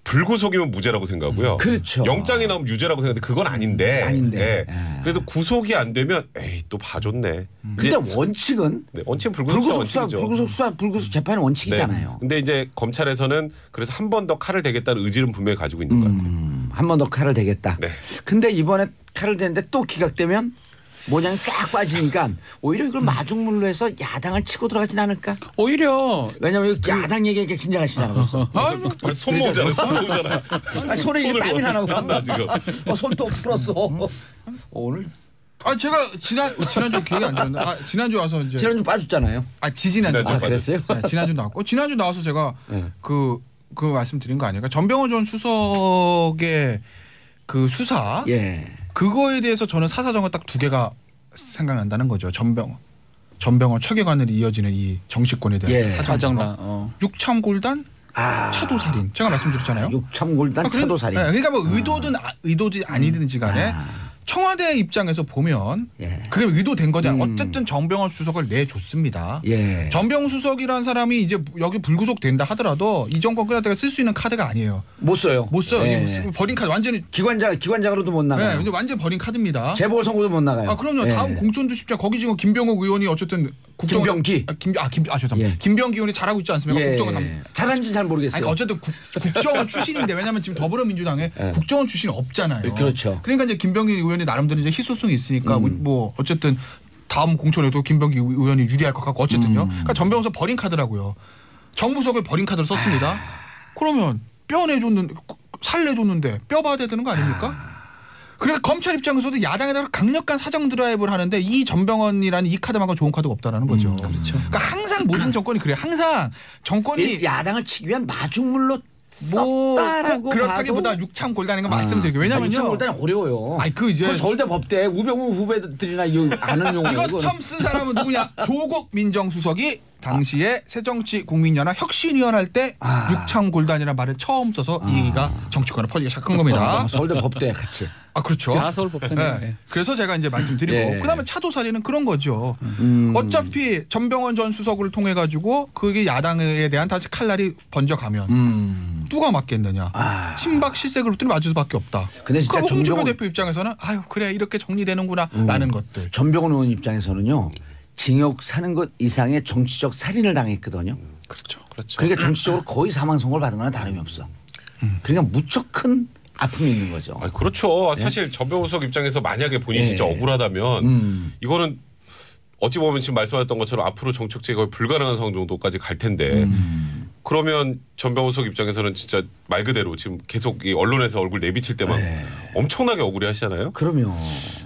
불구속이면 무죄라고 생각하고요. 그렇죠. 영장이 나오면 유죄라고 생각하는데 그건 아닌데. 네. 그래도 구속이 안 되면 에이 또 봐줬네. 근데 원칙은 원칙은 불구속 재판의 원칙이잖아요. 네. 근데 이제 검찰에서는 그래서 한 번 더 칼을 대겠다는 의지는 분명히 가지고 있는 것 같아요. 한 번 더 칼을 대겠다. 네. 근데 이번에 칼을 대는데 또 기각되면 모양이 쫙 빠지니까 오히려 이걸 마중물로 해서 야당을 치고 들어가진 않을까? 오히려 왜냐하면 야당 얘기하니까 긴장하시잖아요. 손 모으잖아요. 손에 이게 땀이 나고 지금. 손톱 풀었어. 오늘 제가 지난주 기억이 안 나는데 지난주 와서 이제 지난주 빠졌잖아요. 지지난주 그랬어요? 네, 지난주 나왔고 지난주 나와서 제가 그 말씀드린 거 아니에요? 전병헌 전 수석의 그 수사 그거에 대해서 저는 사사정가 딱 2개가 생각난다는 거죠. 전병헌 철계관으로 이어지는 이 정치권에 대한 사정라 육참골단 차도살인 제가 말씀드렸잖아요. 육참골단 차도살인. 그러니까 뭐 의도든 아니든지 간에 청와대 입장에서 보면 그게 의도된 거잖아요. 어쨌든 전병헌 수석을 내줬습니다. 전병헌 수석이라는 사람이 이제 여기 불구속 된다 하더라도 이 정권 끝날 때가 쓸 수 있는 카드가 아니에요. 못 써요. 못 써요. 버린 카드 완전히 기관장으로도 못 나가요. 네, 완전 버린 카드입니다. 재보궐선거도 못 나가요. 아 그럼요. 다음 공천도 쉽지 않고 거기 지금 김병욱 의원이 어쨌든 김병기. 죄송합니다. 김병기 의원이 잘하고 있지 않습니까? 국정은 잘하는지는 잘 모르겠어요. 아니, 어쨌든 국정원 출신인데 왜냐하면 지금 더불어민주당에 국정원 출신이 없잖아요. 그렇죠. 그러니까 이제 김병기 의원이 나름대로 이제 희소성이 있으니까 뭐 어쨌든 다음 공천에도 김병기 의원이 유리할 것 같고 어쨌든요. 그러니까 전병헌 버린 카드라고요. 정무석을 버린 카드를 썼습니다. 그러면 뼈 내줬는데 살 내줬는데 뼈 받아야 되는 거 아닙니까? 그러니까 검찰 입장에서도 야당에다가 강력한 사정 드라이브를 하는데 이 전병헌이라는 이 카드만큼 좋은 카드가 없다라는 거죠. 그렇죠. 그러니까 항상 모든 정권이 그래요. 항상 정권이 야당을 치기 위한 마중물로 썼다라고 그렇다기보다 육창골단인 거 말씀드릴게요. 왜냐면요. 육창골단이 어려워요. 아니 그 이제 서울대 법대 우병우 후배들이나 아는 용어 이거 처음 쓴 사람은 누구냐? 조국 민정수석이 당시에 새정치국민연합 혁신위원 할 때 육창골단이라는 말을 처음 써서 이 얘기가 정치권에 퍼지기 시작한 겁니다. 서울대 법대 같이. 아 그렇죠. 다 서울법대네. 네. 그래서 제가 이제 말씀드리고 그다음에 차도살이는 그런 거죠. 어차피 전병헌 전 수석을 통해 가지고 그게 야당에 대한 다시 칼날이 번져가면 누가 맞겠느냐. 친박 실세 그룹들이 맞을 수밖에 없다. 근데 진짜 그럼 홍준표 대표 입장에서는 아유 그래 이렇게 정리되는구나라는 것들. 전병헌 의원 입장에서는요. 징역 사는 것 이상의 정치적 살인을 당했거든요. 그렇죠. 그렇죠. 그러니까 정치적으로 거의 사망 선고를 받은 거나 다름이 없어. 그러니까 무척 큰 아픔이 있는 거죠. 아니, 그렇죠. 사실 전병헌 수석 입장에서 만약에 본인이 진짜 억울하다면 이거는 어찌 보면 지금 말씀하셨던 것처럼 앞으로 정책 제거가 불가능한 상황 정도까지 갈 텐데 그러면 전병헌 수석 입장에서는 진짜 말 그대로 지금 계속 이 언론에서 얼굴 내비칠 때만 엄청나게 억울해 하시잖아요. 그럼요.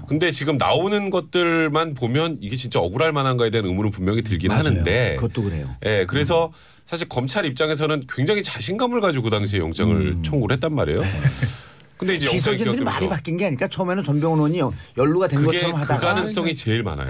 근데 지금 나오는 것들만 보면 이게 진짜 억울할 만한가에 대한 의문은 분명히 들긴 하는데 그것도 그래요. 예, 그래서 사실 검찰 입장에서는 굉장히 자신감을 가지고 그 당시에 영장을 청구를 했단 말이에요. 근데 이제 기소진들이 말이 바뀐 게 아니니까 처음에는 전병헌 의원이 연루가 된 것처럼 하다가 그 가능성이 제일 많아요.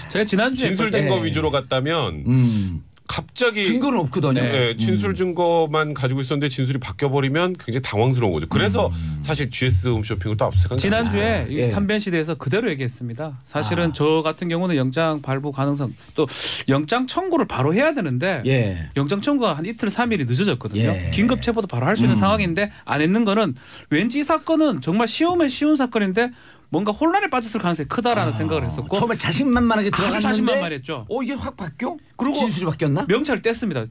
제가 지난주에 진술 증거 위주로 갔다면 갑자기 증거는 없거든요. 네, 진술 증거만 가지고 있었는데 진술이 바뀌어버리면 굉장히 당황스러운 거죠. 그래서 사실 GS 홈쇼핑을 또 압수한 지난주에 삼변 시대에서 그대로 얘기했습니다. 사실은 저 같은 경우는 영장 발부 가능성 또 영장 청구를 바로 해야 되는데 영장 청구가 한 이틀 3일이 늦어졌거든요. 긴급 체포도 바로 할 수 있는 상황인데 안 했는 거는 왠지 이 사건은 정말 쉬우면 쉬운 사건인데 뭔가 혼란에 빠졌을 가능성이 크다라는 생각을 했었고 처음에 자신만만하게 들어갔는데 자신만만했죠. 이게 확 바뀌어? 그리고 진술이 바뀌었나? 명찰을 뗐습니다.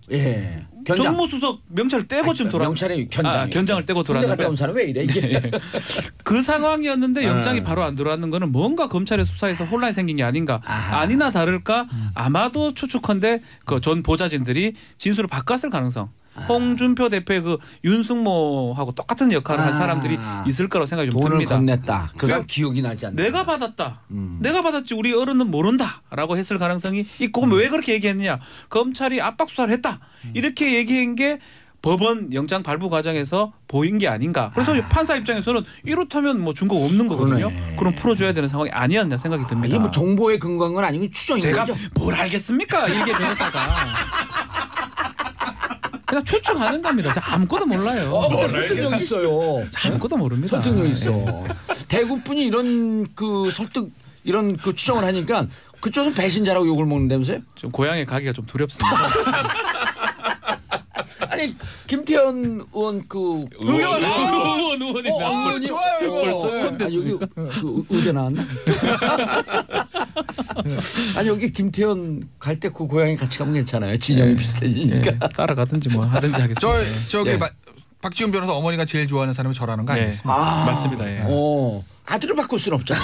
견장. 정무수석 명찰을 떼고 지금 돌아. 명찰의 견장을 떼고 돌아왔는데 갔다 온 사람 왜 이래 이게? 그 상황이었는데 영장이 바로 안 들어왔는 거는 뭔가 검찰의 수사에서 혼란이 생긴 게 아닌가. 아니나 다를까 아마도 추측컨대 그 전 보좌진들이 진술을 바꿨을 가능성. 홍준표 대표의 그 윤승모하고 똑같은 역할을 한 사람들이 있을 거라고 생각이 좀 듭니다. 돈을 건넸다. 그러니까 기억이 나지 않나. 내가 받았다. 내가 받았지 우리 어른은 모른다라고 했을 가능성이 있고 왜 그렇게 얘기했느냐. 검찰이 압박 수사를 했다. 이렇게 얘기한 게 법원 영장 발부 과정에서 보인 게 아닌가. 그래서 판사 입장에서는 이렇다면 뭐 증거가 없는 거거든요. 그럼 풀어줘야 되는 상황이 아니었냐 생각이 듭니다. 이게 뭐 정보에 근거한 건 아니고 추정인 제가 거죠? 뭘 알겠습니까? 이게 변호사가. 그냥 추측하는 겁니다. 제가 아무것도 몰라요. 설득력 있어요. 아무것도 모릅니다. 설득력 있어. 대구 분이 이런 그 설득 이런 그 추정을 하니까 그쪽은 배신자라고 욕을 먹는다면서요? 좀 고향에 가기가 좀 두렵습니다. 아니 김태현 의원 그 의원이 좋아요. 여기 그 의대 나왔나? 아니 여기 김태현 갈 때 그 고향에 같이 가면 괜찮아요. 진영이 비슷해지니까 따라가든지 뭐 하든지 하겠습니다. 저기 박지훈 변호사 어머니가 제일 좋아하는 사람이 저라는 거 아니겠습니까? 맞습니다. 아들을 바꿀 수는 없잖아.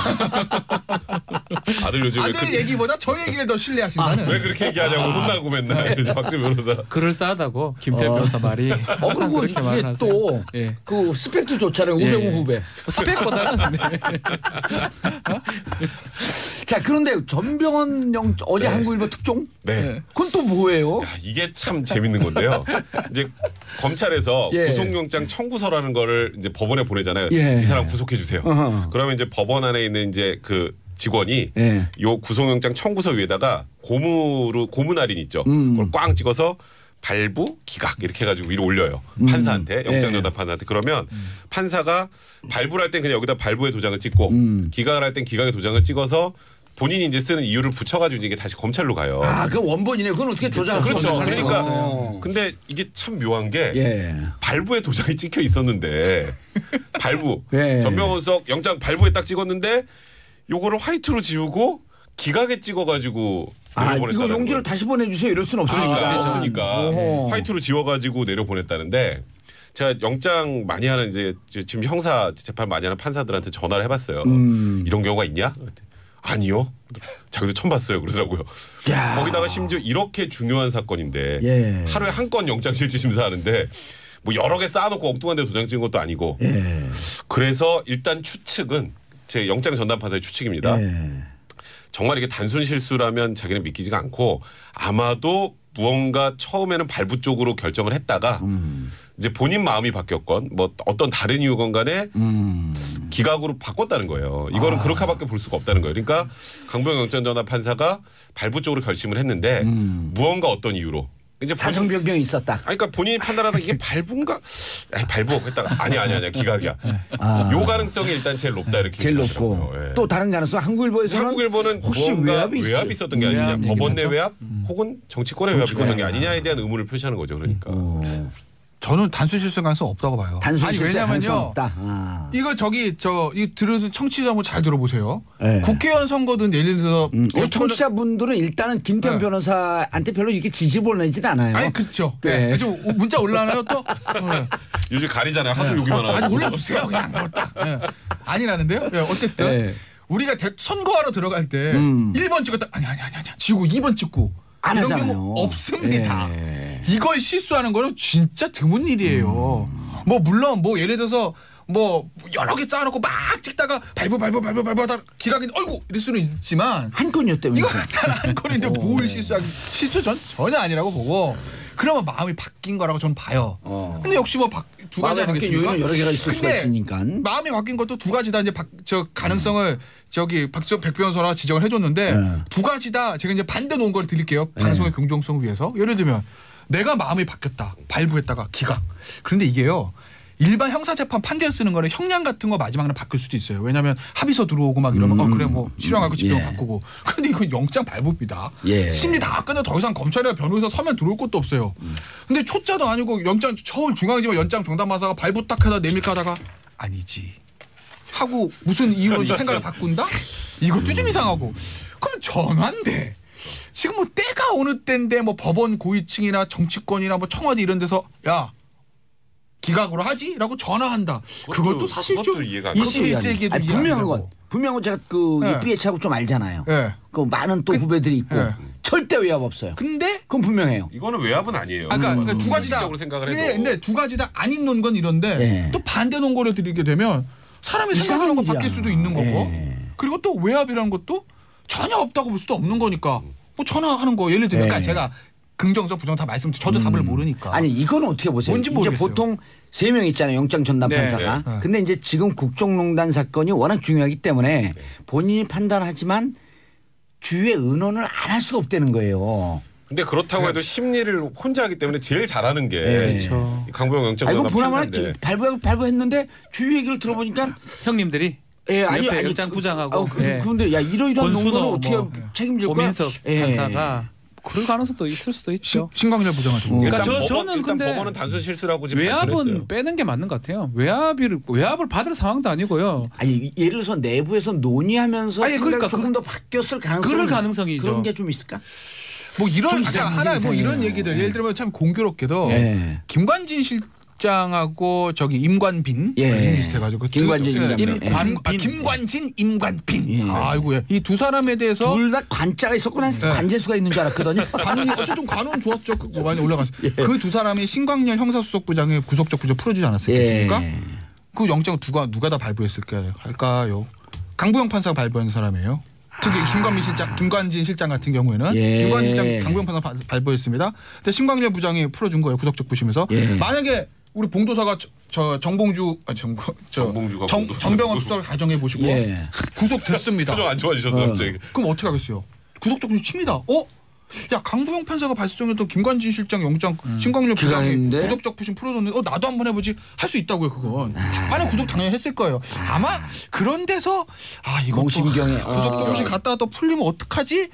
아들 요즘 아들 얘기보다 저 얘기를 더 신뢰하신다는. 왜 그렇게 얘기하냐고 혼나고 맨날 박지훈 변호사. 그럴싸하다고 김태현 변호사 말이. 항상 그리고 그렇게 말을 하세요. 또 그 스펙도 좋잖아요. 우병우 후배. 스펙보다는. 자 그런데 전병헌 어제 한국일보 특종. 그건 또 뭐예요? 야, 이게 참 재밌는 건데요. 이제 검찰에서 구속영장 청구서라는 거를 이제 법원에 보내잖아요. 이 사람 구속해 주세요. 그러면 이제 법원 안에 있는 이제 그 직원이 요 구속영장 청구서 위에다가 고무 할인 있죠. 그걸 꽝 찍어서 발부, 기각 이렇게 해가지고 위로 올려요. 판사한테 영장전담 판사한테. 그러면 판사가 발부를 할 땐 그냥 여기다 발부의 도장을 찍고 기각을 할 땐 기각의 도장을 찍어서 본인이 이제 쓰는 이유를 붙여가지고 이게 다시 검찰로 가요. 아, 그 원본이네. 그건 어떻게 조작할 수 그렇죠. 없는 그러니까 거예요. 근데 이게 참 묘한 게 발부의 도장이 찍혀 있었는데 발부 전병헌석 영장 발부에 딱 찍었는데 요거를 화이트로 지우고 기각에 찍어가지고 내려보냈다는 이거 용지를 다시 보내주세요. 이럴 수는 없으니까. 없으니까 화이트로 지워가지고 내려보냈다는데 제가 영장 많이 하는 이제 지금 형사 재판 많이 하는 판사들한테 전화를 해봤어요. 이런 경우가 있냐? 아니요. 자기도 처음 봤어요. 그러더라고요. 야. 거기다가 심지어 이렇게 중요한 사건인데 하루에 한 건 영장실질 심사하는데 뭐 여러 개 쌓아놓고 엉뚱한 데 도장 찍은 것도 아니고 그래서 일단 추측은 제 영장 전담 판사의 추측입니다. 정말 이게 단순 실수라면 자기는 믿기지가 않고 아마도 무언가 처음에는 발부 쪽으로 결정을 했다가 이제 본인 마음이 바뀌었건 뭐 어떤 다른 이유건 간에 기각으로 바꿨다는 거예요. 이거는 그렇게밖에 볼 수가 없다는 거예요. 그러니까 강보영 영장전담 판사가 발부 쪽으로 결심을 했는데 무언가 어떤 이유로 이제 사정 변경이 있었다. 그러니까 본인이 판단하다 이게 발부인가? 발부 했다가 아니야 기각이야. 요 가능성이 일단 제일 높다 이렇게 제일 높고 예. 또 다른 가능성 한국일보에서는 혹시 외압이 있었던 게 아니냐, 법원 내 외압 혹은 정치권의 외압이 있었던 게 아니냐에 대한 의문을 표시하는 거죠. 그러니까. 저는 단순 실수 가능성 없다고 봐요. 단순 실수 가능성 왜냐면요. 없다. 이거 이 들으신 청취자 한번 잘 들어보세요. 국회의원 선거든 예를 들어서 청취자분들은 일단은 김태현 변호사한테 별로 이렇게 지지 보내진 않아요. 아니 그렇죠. 좀 문자 올라나요 또? 요즘 가리잖아요. 하도 욕이만 하고. 아니 올려주세요 그냥 딱. 아니라는데요. 어쨌든 우리가 선거하러 들어갈 때 1번 찍었다 아니 지우고 2번 찍고 안 이런 하잖아요. 경우 없습니다. 이걸 실수하는 거는 진짜 드문 일이에요. 뭐 물론 뭐 예를 들어서 뭐 여러 개 쌓아놓고 막 찍다가 발부 하다 기각이 어이구 이럴 수는 있지만 한 건이었다면서. 이거 단 한 건인데 뭘 실수하기 실수 전혀 아니라고 보고 그러면 마음이 바뀐 거라고 저는 봐요. 근데 역시 뭐 두 가지 마음이 바뀐 요인은 여러 개가 있을 수가 있으니까. 마음이 바뀐 것도 두 가지다 이제 저 가능성을 백 변호사가 지적을 해줬는데 두 가지 다 제가 이제 반대 놓은 걸 드릴게요. 방송의 공정성을 위해서. 예를 들면 내가 마음이 바뀌었다. 발부했다가 기각. 그런데 이게요. 일반 형사재판 판결 쓰는 거는 형량 같은 거 마지막에 바뀔 수도 있어요. 왜냐하면 합의서 들어오고 막 이러면 그래 뭐 실형하고 집행 바꾸고. 그런데 이건 영장 발부입니다. 심리 다 끝나 더 이상 검찰이나 변호사 서면 들어올 것도 없어요. 근데 초짜도 아니고 영장 서울 중앙지법 연장 정담판사가 발부 딱 하다 내밀까 하다가 아니지 하고 무슨 이유로 생각을 바꾼다? 이것도 좀 이상하고. 그럼 전화인데 지금 뭐 때가 어느 때인데 뭐 법원 고위층이나 정치권이나 뭐 청와대 이런 데서 야 기각으로 하지? 라고 전화한다. 그것도 사실 좀 21세기에 좀 분명한 건 제가 그 BH하고 좀 알잖아요. 그 많은 또 후배들이 있고 절대 외압 없어요. 근데 그건 분명해요. 이거는 외압은 아니에요. 그러니까 두 가지 다 생각을 해도. 근데 두 가지 다 아닌 논건 이런데 또 반대 논거를 드리게 되면 사람의 생각하는 거 바뀔 수도 있는 거고 그리고 또 외압이라는 것도 전혀 없다고 볼 수도 없는 거니까 뭐 전화하는 거 예를 들면 그러니까 제가 긍정적 부정 다 말씀드려 저도 답을 모르니까. 아니 이건 어떻게 보세요? 뭔지 모르겠어요. 이제 보통 3명 있잖아요. 영장 전담 판사가. 근데 이제 지금 국정농단 사건이 워낙 중요하기 때문에 본인이 판단하지만 주위의 의논을 안 할 수가 없다는 거예요. 근데 그렇다고 해도 심리를 혼자 하기 때문에 제일 잘하는 게 강보영 영장 전담 판사인데. 발부했는데 주위 얘기를 들어보니까 형님들이 아니 영장 부장하고 그런데 야 이러이러한 논거는 어떻게 책임질 거야? 오민석 판사가 그럴 가능성도 있을 수도 있죠. 신광렬 부장한테. 그러니까 저는 근데 법원은 단순 실수라고 지금 외압은 빼는 게 맞는 것 같아요. 외압을 받을 상황도 아니고요. 아니 예를 들어서 내부에서 논의하면서 그러니까 조금 더 바뀌었을 가능성이 그럴 가능성이죠. 그런 게 좀 있을까? 뭐 이런 하나 뭐 이런 얘기들 예를 들면 참 공교롭게도 김관진 실장하고 저기 임관빈 비슷해가지고 김관진 김관진 임관빈 아이고 이 두 사람에 대해서 둘 다 관자가 있었고 난 관제수가 있는 줄 알았거든요. 어쨌든 관원 좋았죠. 많이 올라갔어. 그 두 사람이 신광렬 형사수석부장의 구속적 부재 풀어주지 않았습니까? 그 영장 누가 다 발부했을까요? 강보영 판사가 발부한 사람이에요. 특히 김관진 실장 같은 경우에는 김관진 실장 강보영 판사 발부했습니다. 근데 신광렬 부장이 풀어준 거예요. 구속적 부심에서. 만약에 우리 봉도사가 정봉주가 정병원 수사를 가정해 보시고 구속됐습니다. 표정 안 좋아지셨어요. 갑자기. 그럼 어떻게 하겠어요? 구속적 부심 칩니다. 야 강부영 판사가 발송했던 김관진 실장 영장 신광렬 부장이 구속적 부심 풀어줬는데 나도 한번 해보지 할 수 있다고요 그건. 만약 구속 당연히 했을 거예요. 아마 그런 데서 이거 구속적 부심 갔다가 또 풀리면 어떡하지?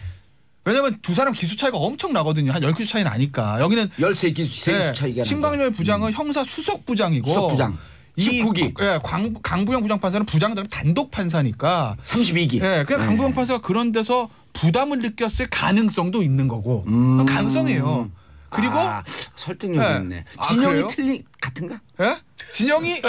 왜냐면 두 사람 기수 차이가 엄청 나거든요. 한 10기수 차이 나니까. 여기는 13기수 차이가 신광렬 부장은 형사 수석 부장이고 수석부장 19기. 강부영 부장판사는 부장들 단독 판사니까 32기. 그냥 강부영 판사가 그런 데서 부담을 느꼈을 가능성도 있는 거고 가능성이에요. 그리고 설득력이 있네. 진영이 틀린 같은가? 예? 진영이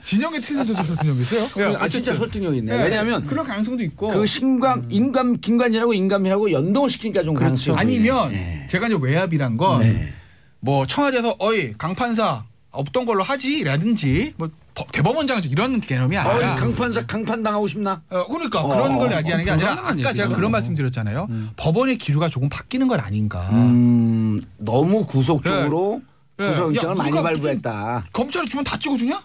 진영이 틀린 데도 설득력 있어요? 진짜 설득력 있네. 왜냐하면 그런 가능성도 있고 그 김관진하고 인감이라고 연동을 시키니까 좀 가능성이 아니면 제가 이제 외압이란 건 뭐 청와대에서 강 판사 없던 걸로 하지라든지 뭐 대법원장에서 이런 개념이 아니라 강판 당하고 싶나? 그러니까 그런 걸 이야기하는 게 아니라 아까 제가 그런 말씀드렸잖아요. 법원의 기류가 조금 바뀌는 건 아닌가. 너무 구속적으로 구속영장을 많이 발부했다. 검찰이 주면 다 찍어주냐?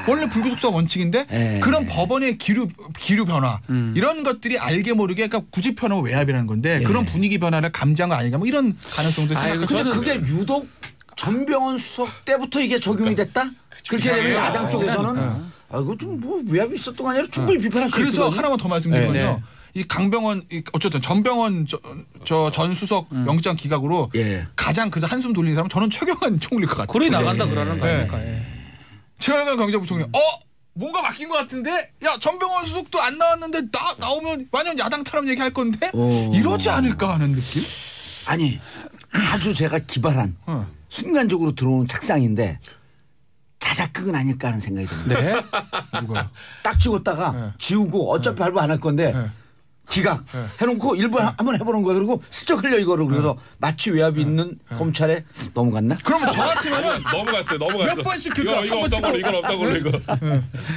원래 불구속사 원칙인데 그런 법원의 기류 변화 이런 것들이 알게 모르게 그러니까 구집 변화 외압이라는 건데 그런 분위기 변화를 감지한 거 아닌가 뭐 이런 가능성도 생각합니다. 근데 그게 유독 전병헌 수석 때부터 이게 적용이 됐다? 그렇게 되면 야당 쪽에서는 이거 좀 뭐 외압이 있었던 거 아니라 충분히 비판할 수 있거든요. 그래서 하나만 더 말씀드리면요. 이 강병원 어쨌든 전병헌 전 수석 영장 기각으로 가장 그래서 한숨 돌리는 사람은 저는 최경환 총리일 것 같아요. 굴이 나간다 그러는 거니까. 최경환 경제부총리 뭔가 바뀐 것 같은데 야 전병헌 수석도 안 나왔는데 나오면 완전 야당 탄압 얘기할 건데 이러지 않을까 하는 느낌? 아니 아주 제가 기발한 순간적으로 들어오는 착상인데 자작극은 아닐까 하는 생각이 듭니다. 네? 누가? 딱 찍었다가 지우고 어차피 발부 안 할 건데 기각 해놓고 일부 한번 해보는 거야. 그리고 슬쩍 흘려 이거를. 그래서 마치 외압이 있는 검찰에 넘어갔나? 그러면 저 같으면은 넘어갔어요. 몇 번씩 이거 없던 걸로 이건 없던 걸로 이거.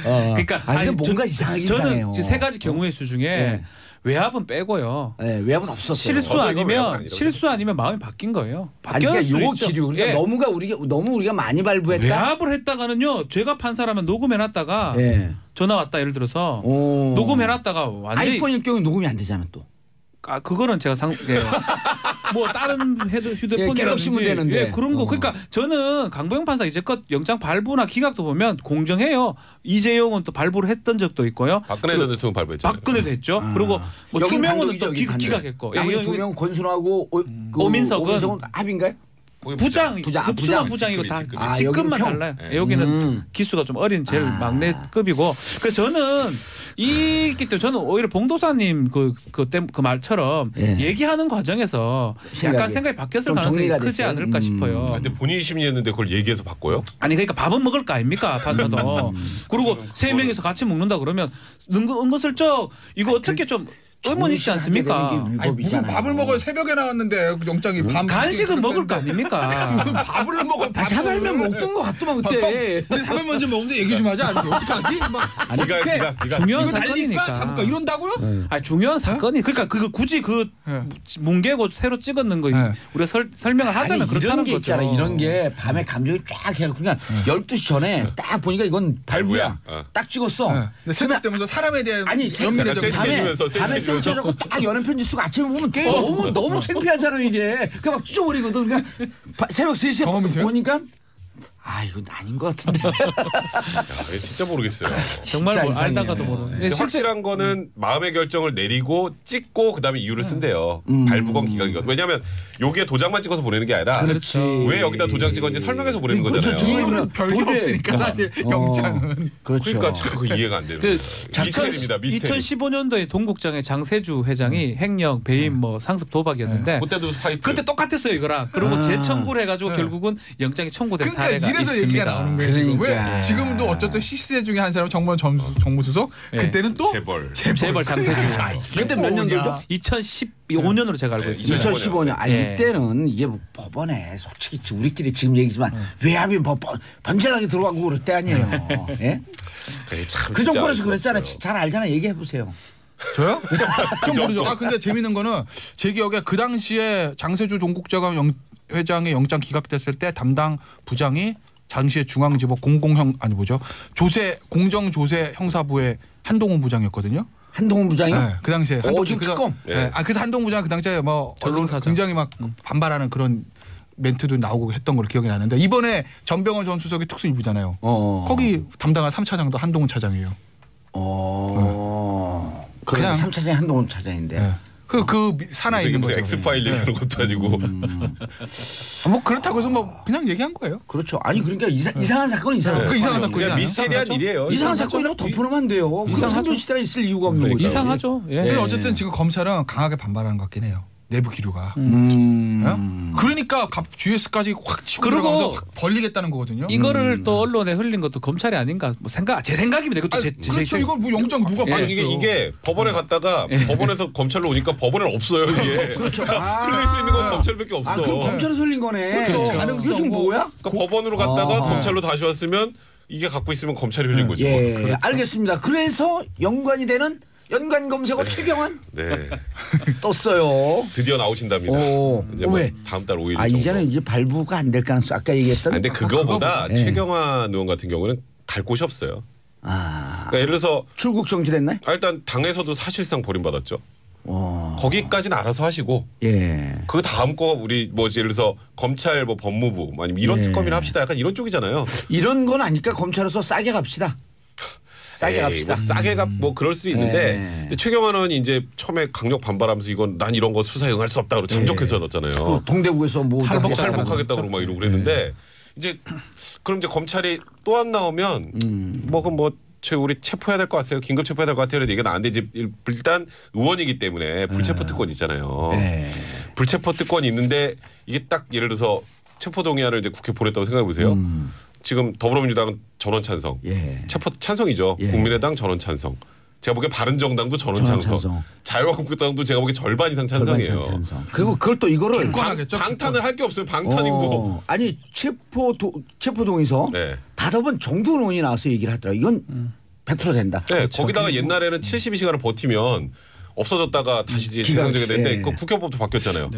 그러니까 근데 뭔가 이상하긴 이상해요. 저는 세 가지 경우의 수 중에 외압은 빼고요. 외압은 없었어요. 실수 아니면 마음이 바뀐 거예요. 그러니까 요 기류. 그러니까 너무 우리가 많이 발부했다. 외압을 했다가는요. 제가 판사라면 녹음해놨다가 전화 왔다 예를 들어서 녹음해놨다가 완전히 아이폰일 경우에 녹음이 안 되잖아 또. 그거는 제가 뭐 다른 휴대폰이라든지 되는데. 그런 거. 그러니까 저는 강병원 판사 이제껏 영장 발부나 기각도 보면 공정해요. 이재용은 또 발부를 했던 적도 있고요. 박근혜 전 대통령 발부했죠. 박근혜도 했죠. 그리고 뭐 주명훈은 또 기각했고. 나머지 두 명 권순하고 오민석은 합인가요? 부장이고 다 직급만 달라요. 여기는 기수가 좀 어린 제일 막내급이고. 그래서 저는 있기 때문에 저는 오히려 봉도사님 그 말처럼 얘기하는 과정에서 약간 생각이 바뀌었을 가능성이 크지 않을까 싶어요. 근데 본인이 심리했는데 그걸 얘기해서 바꿔요? 아니 그러니까 밥은 먹을 거 아닙니까 판사도. 그리고 세 명이서 같이 먹는다 그러면 은근슬쩍 이거 어떻게 좀 의문 있지 않습니까? 무슨 밥을 먹어요? 새벽에 나왔는데 영장이 간식은 먹을 거 아닙니까? 무슨 밥을 먹어요? 사발면 먹던 거 같더만 그때. 우리 사발 먼저 먹으면서 얘기 좀 하자. 어떡하지? 중요한 사건이니까. 잡을까 이런다고요? 중요한 사건이. 그러니까 굳이 뭉개고 새로 찍었는 거 우리가 설명을 하자면 그렇다는 게 거죠. 있잖아. 이런 게 밤에 감정이 쫙 해요. 그러니까 12시 전에 딱 보니까 이건 발부야. 딱 찍었어. 근데 새벽 때문에 사람에 대한 연민의 밤에 센치해갖고 딱 연애 편지 쓰고 아침에 보면 너무 창피하잖아 이게. 그러니까 막 찢어버리거든. 그러니까 새벽 3시에 보니까 이건 아닌 것 같은데. 진짜 모르겠어요. 정말 뭐 알다가도 모르네. 확실한 거는 마음의 결정을 내리고 찍고 그다음에 이유를 쓴대요. 발부건 기각이건. 왜냐하면 여기에 도장만 찍어서 보내는 게 아니라 왜 여기다 도장 찍었는지 설명해서 보내는 거잖아요. 이유는 별게 없으니까 사실 영장은. 그러니까 참 이해가 안 되는 거예요. 미스테리입니다. 미스테리. 2015년도에 동국장의 장세주 회장이 횡령, 배임, 상습 도박이었는데 그때도 파이트. 그때 똑같았어요 이거랑. 그리고 재청구를 해가지고 결국은 영장이 청구된 사례가 이래서 있습니다. 얘기가 나오는 거예요. 왜 지금도 어쨌든 시세 중에 한 사람 정무원 정무수석 그때는 또 재벌 장세주. 그때 몇 년도죠? 2015년으로 제가 알고 있습니다. 2015년. 이때는 이게 솔직히 우리끼리 지금 얘기지만 외압이 번질하게 들어가고 그럴 때 아니에요. 그 정권에서 그랬잖아요. 잘 알잖아. 얘기해 보세요. 저요? 좀 모르죠. 근데 재밌는 거는 제 기억에 그 당시에 장세주 종국재감 회장의 영장 기각됐을 때 담당 부장이 당시에 중앙지법 공정조세 형사부의 한동훈 부장이었거든요. 한동훈 부장이요? 네, 그 당시에 한동훈 지금 특검. 네. 그래서 한동훈 부장 그 당시에 뭐 굉장히 막 반발하는 그런 멘트도 나오고 했던 걸 기억이 나는데 이번에 전병헌 전 수석이 특수일부잖아요. 거기 담당한 3차장도 한동훈 차장이에요. 그냥 3차장이 한동훈 차장인데. 네. 그 산하에 있는 거죠. 엑스파일 얘기하는 것도 아니고. 뭐 그렇다고 해서 뭐 그냥 얘기한 거예요. 그렇죠. 아니 그러니까 이상한 사건은 이상한 사건. 이상한 사건이 미스테리한 일이에요. 이상한 사건이라고 덮어놓으면 안 돼요. 이상한 시대가 있을 이유가 없는 거죠. 이상하죠. 예. 근데 어쨌든 지금 검찰은 강하게 반발하는 것 같긴 해요. 내부 기류가. 그러니까 GS까지 확 치고 들어가면서 확 벌리겠다는 거거든요. 이거를 또 언론에 흘린 것도 검찰이 아닌가 뭐 제 생각입니다. 이것도 그렇죠. 이거 뭐 영장 누가 받았어요. 이게 법원에 갔다가 법원에서 검찰로 오니까 법원에는 없어요. 이게. 그렇죠. 흘릴 수 있는 건 검찰밖에 없어. 그럼 검찰에서 흘린 거네. 그렇죠. 이거 지금 뭐야? 그러니까 법원으로 갔다가 검찰로 다시 왔으면 이게 갖고 있으면 검찰이 흘린 거죠. 예, 그렇죠. 알겠습니다. 그래서 연관이 되는 연관 검색어 최경환 네. 떴어요. 드디어 나오신답니다. 이제 왜? 다음 달 5일. 이제는 이제 발부가 안 될 가능성 아까 얘기했던. 근데 그거보다 최경환 의원 같은 경우는 갈 곳이 없어요. 그러니까 예를 들어서 출국 정지됐나요? 일단 당에서도 사실상 버림받았죠. 거기까지는 알아서 하시고. 그 다음 거 우리 뭐 예를 들어서 검찰 뭐 법무부 아니면 이런 특검이나 합시다. 약간 이런 쪽이잖아요. 이런 건 아니까 검찰에서 싸게 갑시다. 싸게 갑시다. 뭐 싸게 뭐 그럴 수 있는데 최경환 의원이 이제 처음에 강력 반발하면서 이건 난 이런 거 수사에 응할 수 없다고 잠적해서 넣었잖아요. 그 동대구에서 뭐 탈북하겠다고 막 이러고 그랬는데 이제 그럼 이제 검찰이 또 안 나오면 뭐 그럼 뭐 우리 체포해야 될 것 같아요. 긴급 체포해야 될 것 같아요. 이게 나는데 이제 일단 의원이기 때문에 불체포 특권 있잖아요. 불체포 특권이 있는데 이게 딱 예를 들어서 체포 동의안을 이제 국회 보냈다고 생각해 보세요. 지금 더불어민주당은 전원 찬성, 체포 찬성이죠. 국민의당 전원 찬성. 제가 보기에 바른정당도 전원 찬성. 자유한국당도 제가 보기에 절반 이상 찬성이에요. 그리고 그걸 또 이거를 방탄을 할 게 없어요. 방탄이고. 아니 체포 동의서 받아본 정두원 의원이 나와서 얘기를 하더라고요. 이건 100% 된다. 네, 그렇죠. 거기다가 옛날에는 72시간을 버티면 없어졌다가 다시 재상정이 되는데 그 국회법도 바뀌었잖아요.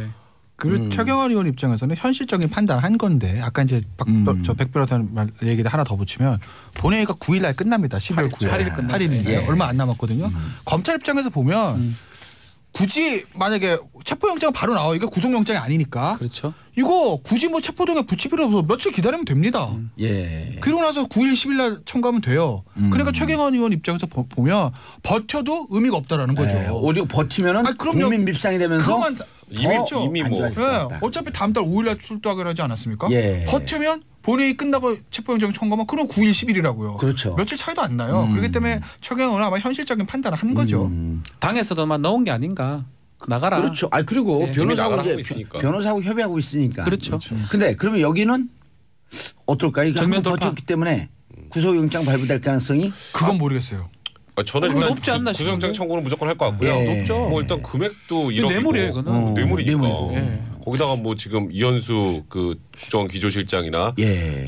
그리고 최경환 의원 입장에서는 현실적인 판단을 한 건데 아까 이제 백 변호사님 얘기를 하나 더 붙이면 본회의가 9일 날 끝납니다. 12월 9일. 8일인데 얼마 안 남았거든요. 검찰 입장에서 보면 굳이 만약에 체포영장 바로 나와 이게 구속영장이 아니니까. 그렇죠. 이거 굳이 뭐 체포동에 붙일 필요 없어 며칠 기다리면 됩니다. 그리고 나서 9일 10일 날 청구하면 돼요. 그러니까 최경환 의원 입장에서 보면 버텨도 의미가 없다라는 거죠. 오히려 버티면은 국민 밉상이 되면서 그러면 이미 뭐 어차피 다음 달 5일 날 출두하기로 하지 않았습니까? 버티면 본회의 끝나고 체포영장 청구하면 그럼 9일 10일이라고요. 그렇죠. 며칠 차이도 안 나요. 그렇기 때문에 최경환은 아마 현실적인 판단을 한 거죠. 당에서도만 넣은 게 아닌가. 나가라. 그렇죠. 그리고 변호사하고 협의하고 있으니까. 그렇죠. 근데 그러면 여기는 어떨까요? 정면 버텼기 때문에 구속영장 발부될 가능성이 그건 모르겠어요. 저는 일단 높지 않나 구속영장 청구는 무조건 할 것 같고요. 높죠. 뭐 일단 금액도 1억이고 뇌물이에요, 이거는. 뇌물이니까. 거기다가 뭐 지금 이현수 그 국정원 기조실장이나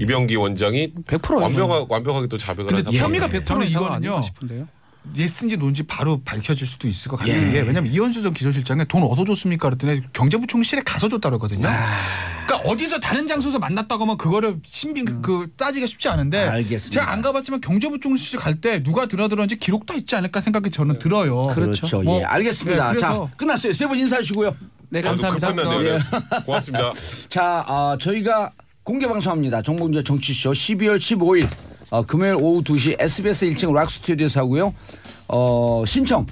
이병기 원장이 100% 완벽하게 또 자백을 해서 혐의가 100% 이거는요. 싶은데요. 예스인지 논지 바로 밝혀질 수도 있을 것 같은 게 왜냐하면 이현수 전 기조실장에 돈 어디서 줬습니까 그랬더니 경제부총실에 가서 줬다고 그러거든요. 그러니까 어디서 다른 장소에서 만났다고 하면 그거를 따지기가 쉽지 않은데 알겠습니다. 제가 안 가봤지만 경제부총실 갈 때 누가 들었는지 기록 다 있지 않을까 생각이 저는 들어요. 그렇죠. 알겠습니다. 자 끝났어요. 세 분 인사하시고요. 네 감사합니다. 고맙습니다. 자 저희가 공개 방송합니다. 정봉재 정치쇼 12월 15일 금요일 오후 2시 SBS 1층 락스튜디오에서 하고요. 신청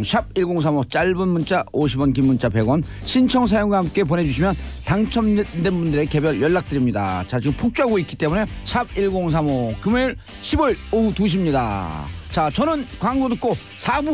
샵 1035 짧은 문자 50원 긴 문자 100원 신청 사연과 함께 보내주시면 당첨된 분들의 개별 연락드립니다. 자 지금 폭주하고 있기 때문에 샵 1035 금요일 15일 오후 2시입니다. 자 저는 광고 듣고 4부